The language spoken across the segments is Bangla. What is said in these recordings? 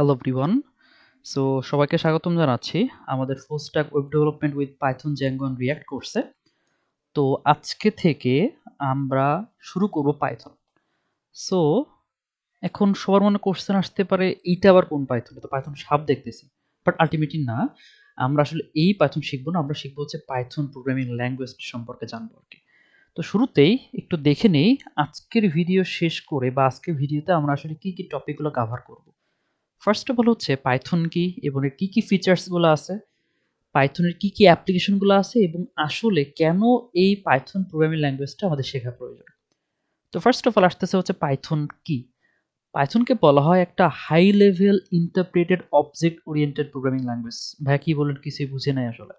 Hello everyone. সো সবাইকে স্বাগতম জানাচ্ছি আমাদের full stack web development with Python, Zango and react কোর্সে। তো আজকে থেকে আমরা শুরু করব পাইথন। সো এখন সবার মনে কোশ্চেন আসতে পারে, এইটা আবার কোন পাইথন? তো পাইথন সাব দেখতেছি, বাট আলটিমেটলি না, আমরা আসলে এই পাইথন শিখবো না, আমরা শিখবো হচ্ছে পাইথন প্রোগ্রামিং ল্যাঙ্গুয়েজ সম্পর্কে জানবো আর কি। তো শুরুতেই একটু দেখে নেই আজকের ভিডিও শেষ করে বা আজকের ভিডিওতে আমরা আসলে কি কি টপিকগুলো কভার করব। ফার্স্ট অফ অল হচ্ছে পাইথন কি এবং এর কি কি ফিচার্সগুলো আছে, পাইথনের কি কি অ্যাপ্লিকেশনগুলো আছে এবং আসলে কেন এই পাইথন প্রোগ্রামিং ল্যাঙ্গুয়েজটা আমাদের শেখা প্রয়োজন। তো ফার্স্ট অফ অল আসতেছে হচ্ছে পাইথন কি। পাইথনকে বলা হয় একটা high level interpreted object oriented programming language. ভাইয়া কি বলেন, কিছুই বুঝে নাই আসলে।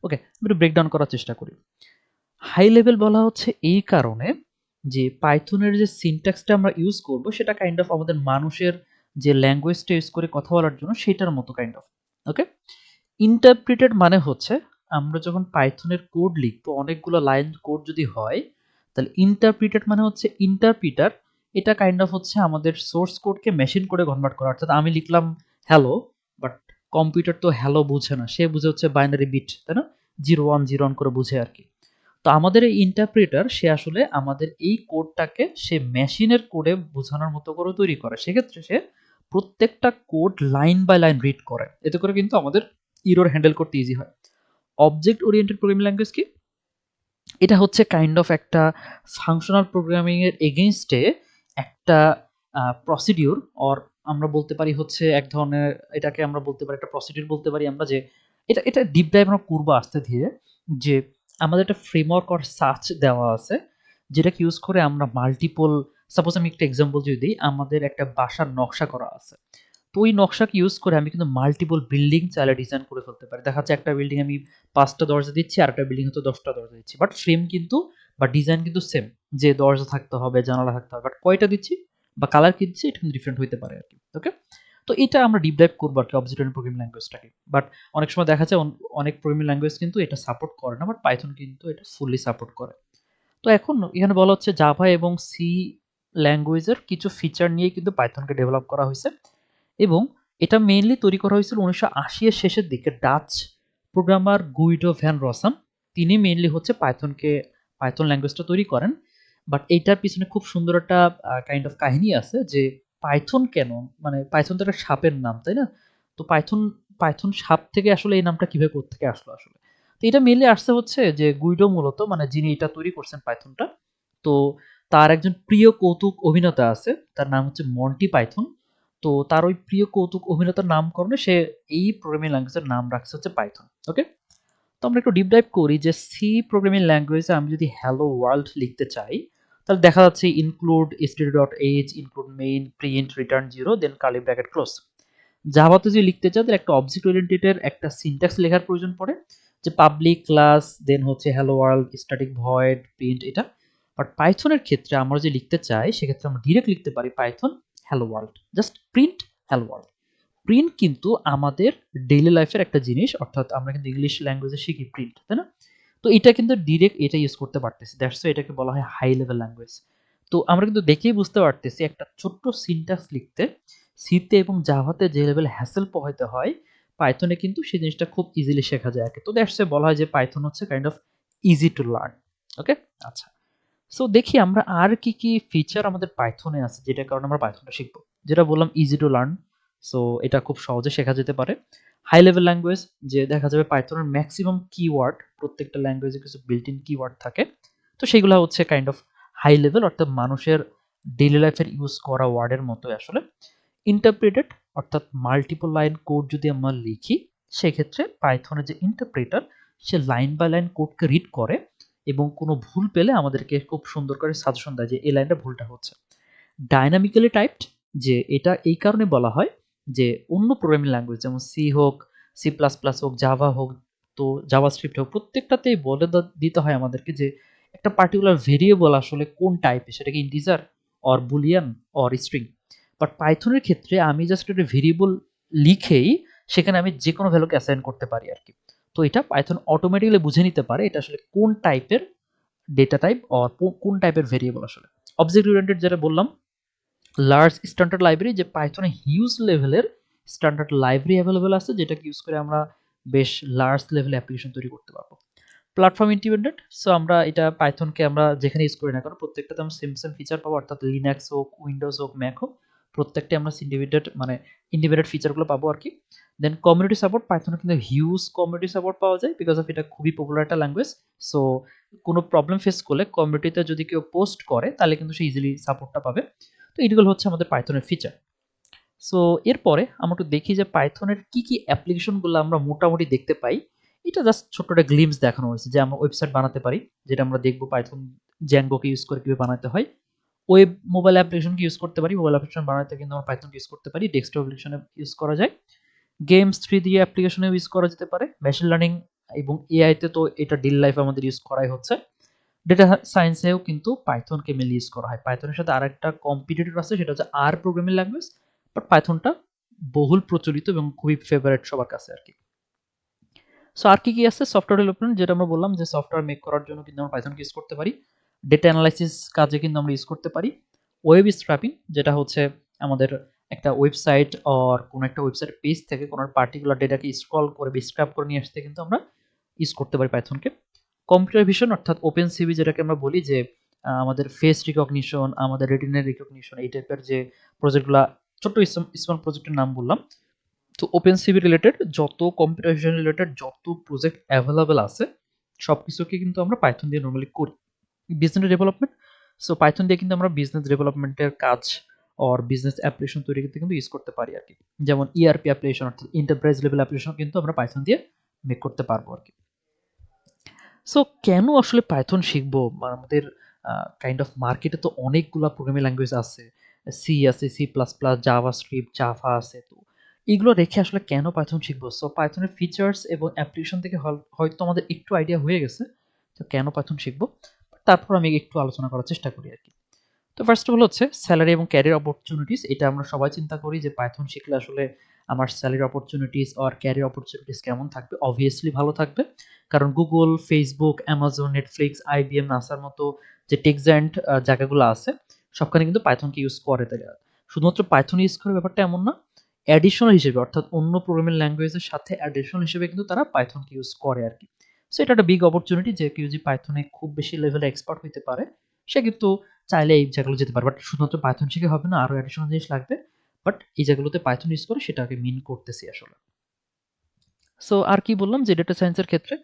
ওকে, একটু ব্রেকডাউন করার চেষ্টা করি। হাই লেভেল বলা হচ্ছে এই কারণে যে পাইথনের যে সিনট্যাক্সটা আমরা ইউজ করব সেটা কাইন্ড অফ আমাদের মানুষের যে ল্যাঙ্গুয়েজটা ইউজ করে কথা বলার জন্য সেটার মতো কাইন্ড অফ। ওকে, ইন্টারপ্রিটেড মানে হচ্ছে আমরা যখন পাইথনের কোড লিখবো, অনেকগুলো লাইন কোড যদি হয়, তাহলে ইন্টারপ্রিটেড মানে হচ্ছে ইন্টারপ্রিটার এটা কাইন্ড অফ হচ্ছে আমাদের সোর্স কোডকে মেশিন কোডে কনভার্ট করা। অর্থাৎ আমি লিখলাম হ্যালো, বাট কম্পিউটার তো হ্যালো বুঝে না, সে বুঝে হচ্ছে বাইনারি বিট, তাই না? 0 1 0 1 করে বুঝে আর কি। তো আমাদের এই ইন্টারপ্রেটার সে আসলে আমাদের এই কোডটাকে সে মেশিনের কোডে বোঝানোর মতো করে তৈরি করে। সেক্ষেত্রে সে প্রত্যেকটা code line by line read করে, এতে করে কিন্তু আমাদের ইরর হ্যান্ডেল করতে ইজি হয়। অবজেক্ট ওরিয়েন্টেড প্রোগ্রামিং ল্যাঙ্গুয়েজ কি? এটা হচ্ছে কাইন্ড অফ একটা ফাংশনাল প্রোগ্রামিং এর এগেইনস্টে একটা প্রসিডিউর, অর আমরা বলতে পারি হচ্ছে এক ধরনের, এটাকে আমরা বলতে পারি একটা প্রসিডিউর বলতে পারি আমরা, যে এটা এটা ডিপ ডাইভ আমরা করবো আস্তে ধীরে। যে আমাদের একটা ফ্রেমওয়ার্ক অর সার্চ দেওয়া আছে যেটাকে ইউজ করে আমরা মাল্টিপল, সাপোজ আমি একটা এক্সাম্পল যদি দিই, আমাদের একটা বাসার নকশা করা আছে। তো ওই নকশাকে ইউজ করে আমি কিন্তু মাল্টিপল বিল্ডিং চাইলে ডিজাইন করে ফেলতে পারি। দেখা যাচ্ছে একটা বিল্ডিং আমি 5টা দরজা দিচ্ছি, আর একটা বিল্ডিং হয়তো 10টা দরজা দিচ্ছি, বাট ফ্রেম কিন্তু বা ডিজাইন কিন্তু সেম, যে দরজা থাকতে হবে, জানালা থাকতে হবে, বাট কয়টা দিচ্ছি বা কালার কি দিচ্ছি এটা কিন্তু ডিফারেন্ট হইতে পারে আর কি। ওকে, তো এটা আমরা ডিপ ডাইভ করবো আর কি অবজেক্ট ওরিয়েন্টেড প্রোগ্রামিং ল্যাঙ্গুয়েজটাকে। বাট অনেক সময় দেখা যায় অনেক প্রোগ্রামিং ল্যাঙ্গুয়েজ কিন্তু এটা সাপোর্ট করে না, বাট পাইথন কিন্তু এটা ফুললি সাপোর্ট করে। তো এখন এখানে বলা হচ্ছে জাভা এবং সি ল্যাঙ্গুয়েজের কিছু ফিচার নিয়ে কিন্তু পাইথনকে ডেভেলপ করা হয়েছে, এবং এটা মেইনলি তৈরি করা হয়েছিল 1980 এর শেষের দিকে ডাচ প্রোগ্রামার গুইডো ভ্যান রসাম। তিনি মেইনলি হচ্ছে পাইথন ল্যাঙ্গুয়েজটা তৈরি করেন। বাট এইটার পিছনে খুব সুন্দর একটা কাইন্ড অফ কাহিনী আছে, যে পাইথন কেন, মানে পাইথন তো একটা সাপের নাম, তাই না? তো পাইথন পাইথন সাপ থেকে আসলে এই নামটা কিভাবে কোত্থেকে আসলো আসলে। তো এটা মেইনলি আসছে হচ্ছে যে গুইডো মূলত, মানে যিনি এটা তৈরি করছেন পাইথনটা, তো তার একজন প্রিয় কৌতুক অভিনেতা আছে, তার নাম হচ্ছে মন্টি পাইথন। তো তার ওই প্রিয় কৌতুক অভিনেতার নামকরণে সে এই প্রোগ্রামিং ল্যাঙ্গুয়েজের নাম রাখছে হচ্ছে পাইথন। ওকে, তো আমরা একটু ডিপ ডাইভ করি যে সি প্রোগ্রামিং ল্যাঙ্গুয়েজে আমি যদি হ্যালো ওয়ার্ল্ড লিখতে চাই, তাহলে দেখা যাচ্ছে include std.h, include main, print, return 0, দেন কার্লি ব্র্যাকেট ক্লোজ। জাভাতে যদি লিখতে চাই তাহলে একটা অবজেক্ট ওরিয়েন্টেডের একটা সিনট্যাক্স লেখার প্রয়োজন পড়ে, যে পাবলিক ক্লাস, দেন হচ্ছে hello world, static void, print, এটা। বাট পাইথনের ক্ষেত্রে আমরা যে লিখতে চাই সেক্ষেত্রে আমরা ডিরেক্ট লিখতে পারি Python hello world, just print hello world. Print কিন্তু আমাদের ডেইলি লাইফের একটা জিনিস, অর্থাৎ আমরা কিন্তু ইংলিশ ল্যাঙ্গুয়েজে শিখি প্রিন্ট, তাই না? তো এটা কিন্তু ডিরেক্ট এটা ইউজ করতে পারতেছি, দ্যাটস এটাকে বলা হয় হাই লেভেল ল্যাঙ্গুয়েজ। তো আমরা কিন্তু দেখেই বুঝতে পারতেছি একটা ছোট্ট সিনট্যাক্স লিখতে সিতে এবং জাভাতে যে লেভেল হ্যাসেল পোহাইতে হয়, পাইথনে কিন্তু সেই জিনিসটা খুব ইজিলি শেখা যায় আর কি। তো দ্যাটস বলা হয় যে পাইথন হচ্ছে kind of easy to learn. Okay, আচ্ছা। সো দেখি আমরা আর কি কি ফিচার আমাদের পাইথনে আছে যেটার কারণে আমরা পাইথনটা শিখবো। যেটা বললাম ইজি টু লার্ন, সো এটা খুব সহজে শেখা যেতে পারে। হাই লেভেল ল্যাঙ্গুয়েজ, যে দেখা যাবে পাইথনের ম্যাক্সিমাম কিওয়ার্ড, প্রত্যেকটা ল্যাঙ্গুয়েজে কিছু বিল্ট ইন কিওয়ার্ড থাকে, তো সেগুলো হচ্ছে কাইন্ড অফ হাই লেভেল, অর্থাৎ মানুষের ডেইলি লাইফের ইউজ করা ওয়ার্ডের মতোই আসলে। ইন্টারপ্রেটেড, অর্থাৎ মাল্টিপল লাইন কোড যদি আমরা লিখি, সেক্ষেত্রে পাইথনের যে ইন্টারপ্রেটার সে লাইন বাই লাইন কোডকে রিড করে এবং কোনো ভুল পেলে আমাদেরকে খুব সুন্দর করে সাজেশন দেয় যে এই লাইনটা ভুলটা হচ্ছে। ডাইনামিক্যালি টাইপড, যে এটা এই কারণে বলা হয় যে অন্য প্রোগ্রামিং ল্যাঙ্গুয়েজ যেমন সি হোক, সি প্লাস প্লাস হোক, জাভা হোক, তো জাভা স্ক্রিপ্ট হোক, প্রত্যেকটাতেই বলে দিতে হয় আমাদেরকে যে একটা পার্টিকুলার ভেরিয়েবল আসলে কোন টাইপের, সেটা কি integer or boolean or string. But পাইথনের ক্ষেত্রে আমি জাস্ট একটা ভেরিয়েবল লিখেই সেখানে আমি যে কোনো ভ্যালুকে অ্যাসাইন করতে পারি আর কি। তো এটা পাইথন অটোমেটিক্যালি বুঝে নিতে পারে এটা আসলে কোন টাইপের ডেটা টাইপ অর কোন টাইপের ভেরিয়েবল আসলে। অবজেক্ট ওরিয়েন্টেড যেটা বললাম, লার্জ স্ট্যান্ডার্ড লাইব্রেরি, যে পাইথনে হিউজ লেভেলের স্ট্যান্ডার্ড লাইব্রেরি অ্যাভেলেবল আছে যেটাকে ইউজ করে আমরা বেশ লার্জ লেভেল অ্যাপ্লিকেশন তৈরি করতে পারবো। প্ল্যাটফর্ম ইন্ডিপেন্ডেন্ট, সো আমরা এটা পাইথনকে আমরা যেখানে ইউজ করি না কারণ প্রত্যেকটাতে আমরা সেম ফিচার পাবো, অর্থাৎ লিনাক্স হোক, উইন্ডোজ হোক, ম্যাক হোক, প্রত্যেকটা আমরা ইন্ডিপেন্ডেন্ট ফিচারগুলো পাবো আর কি। দেন কমিউনিটি সাপোর্ট, পাইথনে কিন্তু হিউজ কমিউনিটি সাপোর্ট পাওয়া যায় বিকজ অফ এটা খুবই পপুলার একটা ল্যাঙ্গুয়েজ। সো কোনো প্রবলেম ফেস করলে কমিউনিটিতে যদি কেউ পোস্ট করে তাহলে কিন্তু সে ইজিলি সাপোর্টটা পাবে। তো এইগুলো হচ্ছে আমাদের পাইথনের ফিচার। সো এরপরে আমরা একটু দেখি যে পাইথনের কি অ্যাপ্লিকেশনগুলো আমরা মোটামুটি দেখতে পাই। এটা জাস্ট ছোট্ট একটা গ্লিমস দেখানো হয়েছে যে আমরা ওয়েবসাইট বানাতে পারি, যেটা আমরা দেখবো পাইথন জ্যাঙ্গোকে ইউজ করে কিভাবে বানাতে হয়। ওয়েব মোবাইল অ্যাপ্লিকেশনকে ইউজ করতে পারি, মোবাইল অ্যাপ্লিকেশন বানাতে কিন্তু আমরা পাইথনকে ইউজ করতে পারি, ডেস্কটপ অ্যাপ্লিকেশনে ইউজ করা যায়, গেমস 3D অ্যাপ্লিকেশনে ইউজ করা যেতে পারে, মেশিন লার্নিং এবং এআইতে তো এটা ডেইলি লাইফে আমাদের ইউজ করাই হচ্ছে। ডেটা সায়েন্সেও কিন্তু পাইথনকে মেনলি ইউজ করা হয়। পাইথনের সাথে আরেকটা কম্পিটিটর আছে, সেটা হচ্ছে আর প্রোগ্রামিং ল্যাঙ্গুয়েজ, বাট পাইথনটা বহুল প্রচলিত এবং খুবই ফেভারিট সবার কাছে আর কি। সো আর কি আছে, সফটওয়্যার ডেভেলপমেন্ট, যেটা আমরা বললাম যে সফটওয়্যার মেক করার জন্য কিন্তু আমরা পাইথনকে ইউজ করতে পারি। ডেটা অ্যানালাইসিস কাজে কিন্তু আমরা ইউজ করতে পারি। ওয়েব স্ক্র্যাপিং, যেটা হচ্ছে আমাদের একটা ওয়েবসাইট অর কোনো একটা ওয়েবসাইট পেজ থেকে কোনো পার্টিকুলার ডেটাকে স্ক্রল করে বা স্ক্র্যাপ করে নিয়ে আসতে কিন্তু আমরা ইউজ করতে পারি পাইথনকে। কম্পিউটার ভিশন অর্থাৎ ওপেন সিভি, যেটাকে আমরা বলি যে আমাদের ফেস রিকগনিশন, আমাদের রেটিনাল রিকগনিশন, এই টাইপের যে প্রজেক্টগুলা, ছোট্ট স্মল প্রজেক্টের নাম বললাম। তো ওপেন সিভি রিলেটেড যত কম্পিউটার ভিশন রিলেটেড যত প্রজেক্ট অ্যাভেলেবেল আছে সব কিছুকে কিন্তু আমরা পাইথন দিয়ে নর্মালি করি। বিজনেস ডেভেলপমেন্ট, সো পাইথন দিয়ে কিন্তু আমরা বিজনেস ডেভেলপমেন্টের কাজ অর বিজনেস অ্যাপ্লিকেশন তৈরি করতে কিন্তু ইউজ করতে পারি আর কি। যেমন ইআরপি অ্যাপ্লিকেশন অর্থাৎ এন্টারপ্রাইজ লেভেল অ্যাপ্লিকেশন কিন্তু আমরা পাইথন দিয়ে মেক করতে পারবো আর কি। সো কেন আসলে পাইথন শিখবো? আমাদের কাইন্ড অফ মার্কেটে তো অনেকগুলা প্রোগ্রামিং ল্যাঙ্গুয়েজ আছে। সি আছে, C plus plus, JavaScript, Java আছে। তো এগুলো রেখে আসলে কেন পাইথন শিখবো? সো পাইথনের ফিচার্স এবং অ্যাপ্লিকেশন থেকে হয়তো আমাদের একটু আইডিয়া হয়ে গেছে। তো কেন পাইথন শিখবো? তারপর আমি একটু আলোচনা করার চেষ্টা করি আরকি। তো ফার্স্ট অফ অল হচ্ছে স্যালারি এবং ক্যারিয়ার অপরচুনিটিস। এটা আমরা সবাই চিন্তা করি যে পাইথন শিখলে আসলে আমার salary opportunities or career opportunities কেমন থাকবে? অবভিয়াসলি ভালো থাকবে। কারণ Google, Facebook, Amazon, Netflix, IBM, নাসার মতো যে টেক জায়ান্ট জায়গাগুলো আছে সবখানে কিন্তু পাইথনকে ইউজ করে। তাই শুধুমাত্র পাইথন ইউজ করে ব্যাপারটা এমন না। অ্যাডিশনাল হিসেবে অর্থাৎ অন্য প্রোগ্রামিং ল্যাঙ্গুয়েজের সাথে অ্যাডিশনাল হিসেবে কিন্তু তারা পাইথনকে ইউজ করে আরকি। সো এটা একটা বিগ অপরচুনিটি যে কেউ যদি পাইথনে খুব বেশি লেভেলে এক্সপার্ট হইতে পারে, সে কিন্তু চাইলে এই জায়গাগুলো যেতে পারে। বাট শুধুমাত্র পাইথন শিখে হবে না, আরো অ্যাডিশনাল জিনিস লাগবে। বাট এই জায়গাগুলোতে পাইথন ইউজ করে সেটাকে মিন করতেছি আসলে। সো আর কি বললাম যে ডেটা সায়েন্সের ক্ষেত্রে,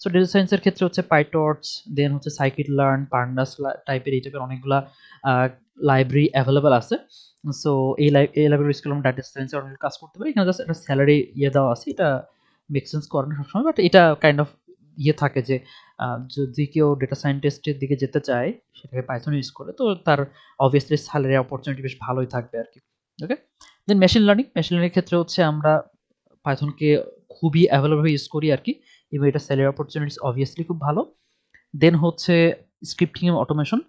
সো ডেটা সায়েন্সের ক্ষেত্রে হচ্ছে পাইটর্চ, দেন হচ্ছে সাইকিট লার্ন, পান্ডাস টাইপের এই টাইপের অনেকগুলা লাইব্রেরি অ্যাভেলেবল আছে। সো এই লাইব্রেরি স্কুল আমরা ডেটা সায়েন্সের অনেক কাজ করতে পারি। এখানে জাস্ট একটা স্যালারি দেওয়া আছে, এটা মেক সেন্স করে না সবসময়, বাট এটা কাইন্ড অফ থাকে যে যদি কেউ ডেটা সায়েন্টিস্টের দিকে যেতে চায় সেটাকে পাইথন ইউজ করে, তো তার অবভিয়াসলি স্যালারি অপরচুনিটি বেশ ভালোই থাকবে আর কি। ওকে, দেন মেশিন লার্নিং ক্ষেত্রে হচ্ছে আমরা পাইথনকে খুবই অ্যাভেলেবল ইউজ করি আর কি, এবং এটা স্যালারি অপরচুনিটিস অবভিয়াসলি খুব ভালো। দেন হচ্ছে স্ক্রিপ্টিং এবং অটোমেশন।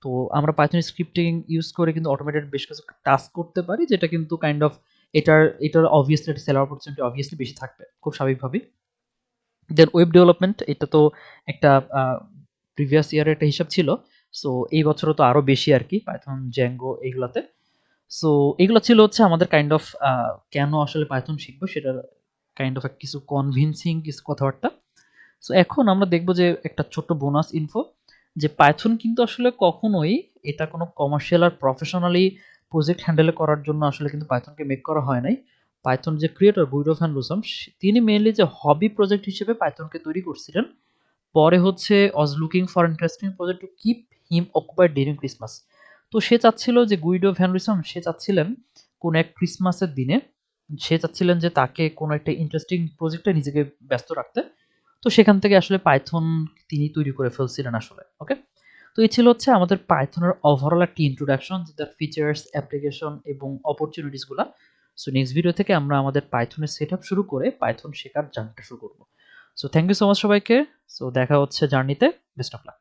তো আমরা পাইথন স্ক্রিপ্টিং ইউজ করে কিন্তু অটোমেটেড বেশ কিছু টাস্ক করতে পারি, যেটা কিন্তু কাইন্ড অফ এটার অবভিয়াসলি একটা স্যালারি অপরচুনিটি অবভিয়াসলি বেশি থাকবে খুব স্বাভাবিকভাবেই। দেন ওয়েব ডেভেলপমেন্ট, এটা তো একটা প্রিভিয়াস ইয়ারের একটা হিসাব ছিল। সো এই বছরও তো আরো বেশি আর কি পাইথন, জ্যাঙ্গো এইগুলাতে। সো এগুলো ছিল হচ্ছে আমাদের কাইন্ড অফ কেন আসলে পাইথন শিখবো সেটার কাইন্ড অফ কিছু কনভিন্সিং কিছু কথাবার্তা। সো এখন আমরা দেখব যে একটা ছোট্ট বোনাস ইনফো, যে পাইথন কিন্তু আসলে কখনোই এটা কোনো কমার্শিয়াল আর প্রফেশনালি প্রজেক্ট হ্যান্ডেল করার জন্য আসলে কিন্তু পাইথনকে মেক করা হয় নাই। পাইথন যে ক্রিয়েটর গুইডো ভ্যান রুসাম, তিনি মেইনলি যে হবি প্রজেক্ট হিসেবে পাইথনকে তৈরি করছিলেন। পরে হচ্ছে was looking for interesting project to keep him occupied during Christmas. তো সে চাচ্ছিল যে গুইডো ভ্যান রুসাম সে চাচ্ছিলেন কোন এক ক্রিসমাসের দিনে সে চাচ্ছিলেন যে তাকে কোনো একটা ইন্টারেস্টিং প্রজেক্টে নিজেকে ব্যস্ত রাখতে। তো সেখান থেকে আসলে পাইথন তিনি তৈরি করে ফেলছিলেন আসলে। ওকে, তো এই ছিল হচ্ছে আমাদের পাইথনের ওভারঅল একটি ইন্ট্রোডাকশন, যে তার ফিচার্স, অ্যাপ্লিকেশন এবং অপরচুনিটিস গুলা। সো নেক্সট ভিডিও থেকে আমরা আমাদের পাইথনের সেট আপ শুরু করে পাইথন শেখার জার্নিটা শুরু করবো। So thank you so much সবাইকে। সো দেখা হচ্ছে জার্নিতে। Best of lakh.